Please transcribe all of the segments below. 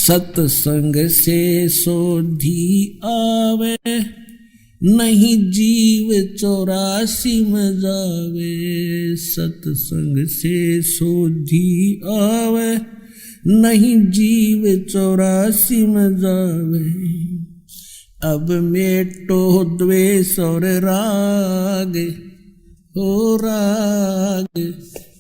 सत्संग से सोधी आवे, नहीं जीव 84 में जावे। सत्संग से सोधी आवे, नहीं जीव 84 में जावे। अब मेटो द्वेष और राग, हो राग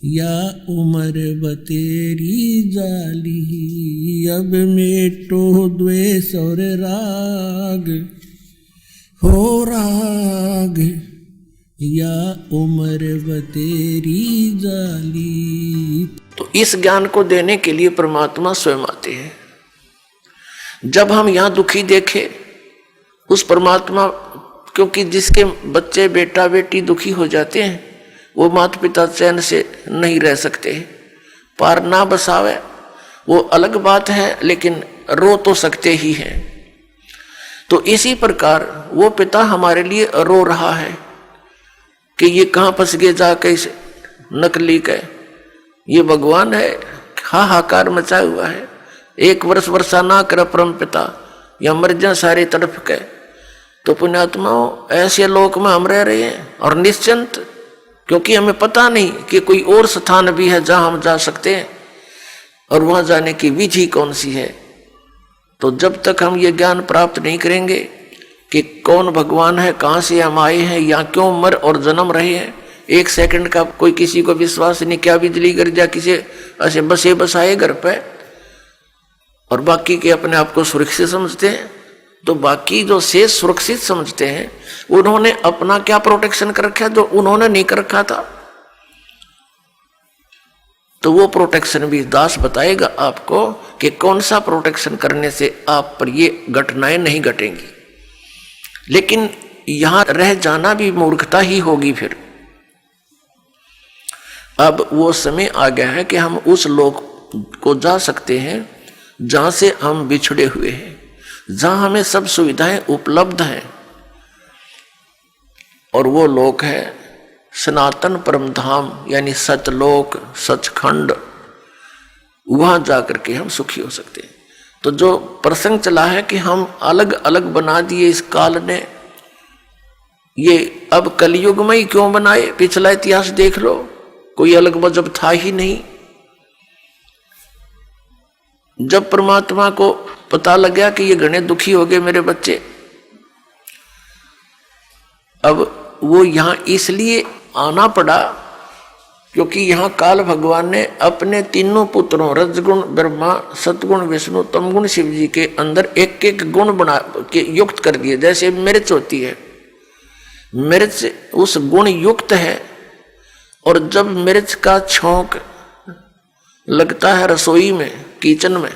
या उम्र बतेरी जाली। अब मेटो द्वेष और राग, हो राग या उम्र बतेरी जाली। तो इस ज्ञान को देने के लिए परमात्मा स्वयं आते हैं। जब हम यहाँ दुखी देखे उस परमात्मा, क्योंकि जिसके बच्चे बेटा बेटी दुखी हो जाते हैं वो माता पिता चैन से नहीं रह सकते। पार ना बसावे वो अलग बात है, लेकिन रो तो सकते ही हैं। तो इसी प्रकार वो पिता हमारे लिए रो रहा है कि ये कहाँ फंस गए जाके इस नकली के। ये भगवान है, हाहाकार मचा हुआ है। 1 वर्ष वर्षा ना कर परम पिता, या मर जा सारे तड़फ के। तो पुण्यात्माओं, ऐसे लोक में हम रह रहे हैं और निश्चिंत, क्योंकि हमें पता नहीं कि कोई और स्थान भी है जहां हम जा सकते हैं और वहां जाने की विधि कौन सी है। तो जब तक हम ये ज्ञान प्राप्त नहीं करेंगे कि कौन भगवान है, कहाँ से हम आए हैं, या क्यों मर और जन्म रहे हैं, 1 सेकंड का कोई किसी को विश्वास नहीं। क्या बिजली गिर जा किसी ऐसे बसे बसाए घर पे, और बाकी के अपने आप को सुरक्षित समझते हैं। तो बाकी जो शेष सुरक्षित समझते हैं उन्होंने अपना क्या प्रोटेक्शन कर रखा है जो उन्होंने नहीं कर रखा था। तो वो प्रोटेक्शन भी दास बताएगा आपको कि कौन सा प्रोटेक्शन करने से आप पर ये घटनाएं नहीं घटेंगी। लेकिन यहां रह जाना भी मूर्खता ही होगी फिर। अब वो समय आ गया है कि हम उस लोक को जा सकते हैं जहां से हम बिछड़े हुए हैं, जहां हमें सब सुविधाएं उपलब्ध हैं। और वो लोक है सनातन परम धाम, यानी सतलोक, सचखंड। वहां जाकर के हम सुखी हो सकते हैं। तो जो प्रसंग चला है कि हम अलग अलग बना दिए इस काल ने, ये अब कलयुग में ही क्यों बनाए? पिछला इतिहास देख लो, कोई अलग मजहब था ही नहीं। जब परमात्मा को पता लग गया कि ये घने दुखी हो गए मेरे बच्चे, अब वो यहां इसलिए आना पड़ा क्योंकि यहां काल भगवान ने अपने तीनों पुत्रों रजगुण ब्रह्मा, सतगुण विष्णु, तमगुण शिव जी के अंदर एक एक गुण बना के युक्त कर दिए। जैसे मिर्च होती है, मिर्च उस गुण युक्त है, और जब मिर्च का छौंक लगता है रसोई में, किचन में,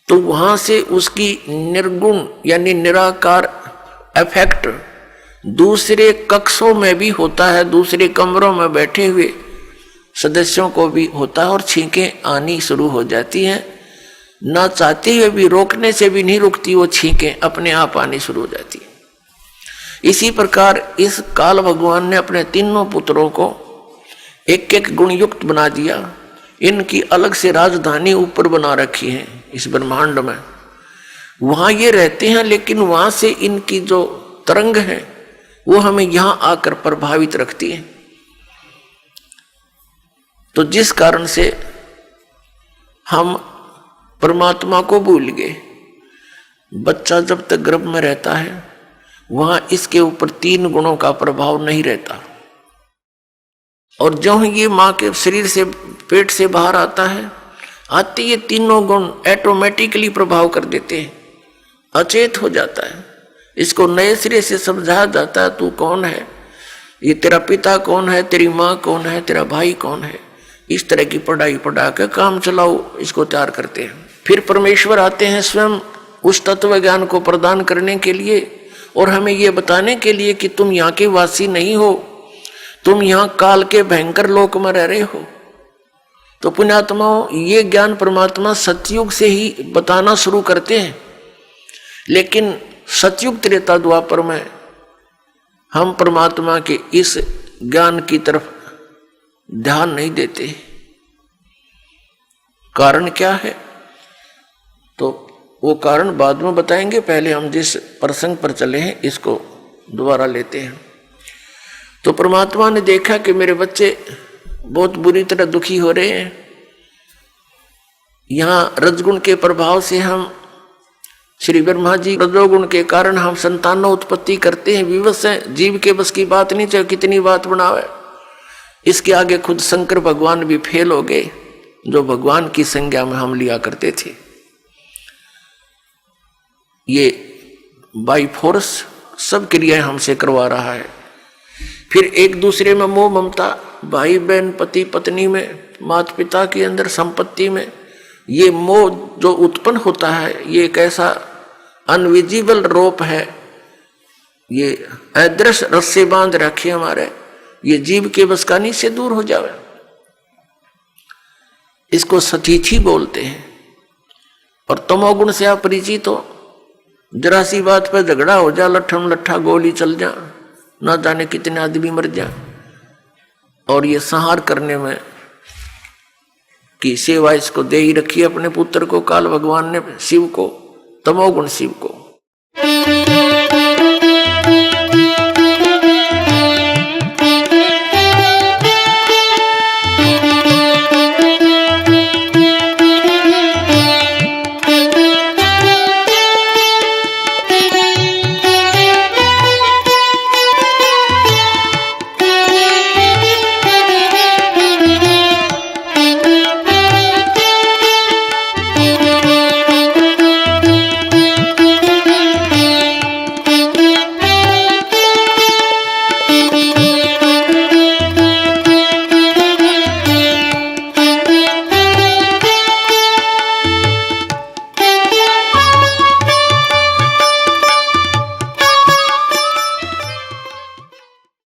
तो वहां से उसकी निर्गुण यानी निराकार इफेक्ट दूसरे कक्षों में भी होता है, दूसरे कमरों में बैठे हुए सदस्यों को भी होता है, और छींकें आनी शुरू हो जाती हैं। ना चाहते हुए भी, रोकने से भी नहीं रुकती, वो छींकें अपने आप आनी शुरू हो जाती है। इसी प्रकार इस काल भगवान ने अपने तीनों पुत्रों को एक एक गुण युक्त बना दिया। इनकी अलग से राजधानी ऊपर बना रखी है इस ब्रह्मांड में, वहां ये रहते हैं। लेकिन वहां से इनकी जो तरंग है वो हमें यहां आकर प्रभावित रखती है। तो जिस कारण से हम परमात्मा को भूल गए। बच्चा जब तक गर्भ में रहता है वहां इसके ऊपर 3 गुणों का प्रभाव नहीं रहता, और जो ये मां के शरीर से, पेट से बाहर आता है, आते ये तीनों गुण ऑटोमेटिकली प्रभाव कर देते हैं, अचेत हो जाता है। इसको नए सिरे से समझाया जाता है, तू कौन है, ये तेरा पिता कौन है, तेरी माँ कौन है, तेरा भाई कौन है। इस तरह की पढ़ाई पढ़ा के काम चलाओ, इसको तैयार करते हैं। फिर परमेश्वर आते हैं स्वयं उस तत्व ज्ञान को प्रदान करने के लिए, और हमें ये बताने के लिए कि तुम यहाँ के वासी नहीं हो, तुम यहाँ काल के भयंकर लोक में रह रहे हो। तो पुण्यात्माओं, ये ज्ञान परमात्मा सतयुग से ही बताना शुरू करते हैं, लेकिन सतयुग त्रेता द्वापर में हम परमात्मा के इस ज्ञान की तरफ ध्यान नहीं देते। कारण क्या है, तो वो कारण बाद में बताएंगे। पहले हम जिस प्रसंग पर चले हैं इसको दोबारा लेते हैं। तो परमात्मा ने देखा कि मेरे बच्चे बहुत बुरी तरह दुखी हो रहे हैं। यहाँ रजगुण के प्रभाव से हम, श्री ब्रह्मा जी रजोगुण के कारण हम संतानों उत्पत्ति करते हैं, विवश हैं, जीव के बस की बात नहीं, चाहे कितनी बात बनावे। इसके आगे खुद शंकर भगवान भी फेल हो गए, जो भगवान की संज्ञा में हम लिया करते थे। ये बाई फोर्स सब क्रियाएं हमसे करवा रहा है। फिर एक दूसरे में मोह ममता, भाई बहन, पति पत्नी में, माता पिता के अंदर, संपत्ति में, ये मोह जो उत्पन्न होता है, ये एक ऐसा अनविजिबल रोप है, ये अदृश्य रस्से बांध रखे हमारे, ये जीव के बस का नहीं से दूर हो जावे। इसको सतीथी बोलते हैं। और तमोगुण से आप परिचित हो, जरा सी बात पर झगड़ा हो जा, लट्ठम लट्ठा गोली चल जा, ना जाने कितने आदमी मर जा। और ये संहार करने में की सेवा इसको दे ही रखी अपने पुत्र को, काल भगवान ने शिव को, तमोगुण शिव को।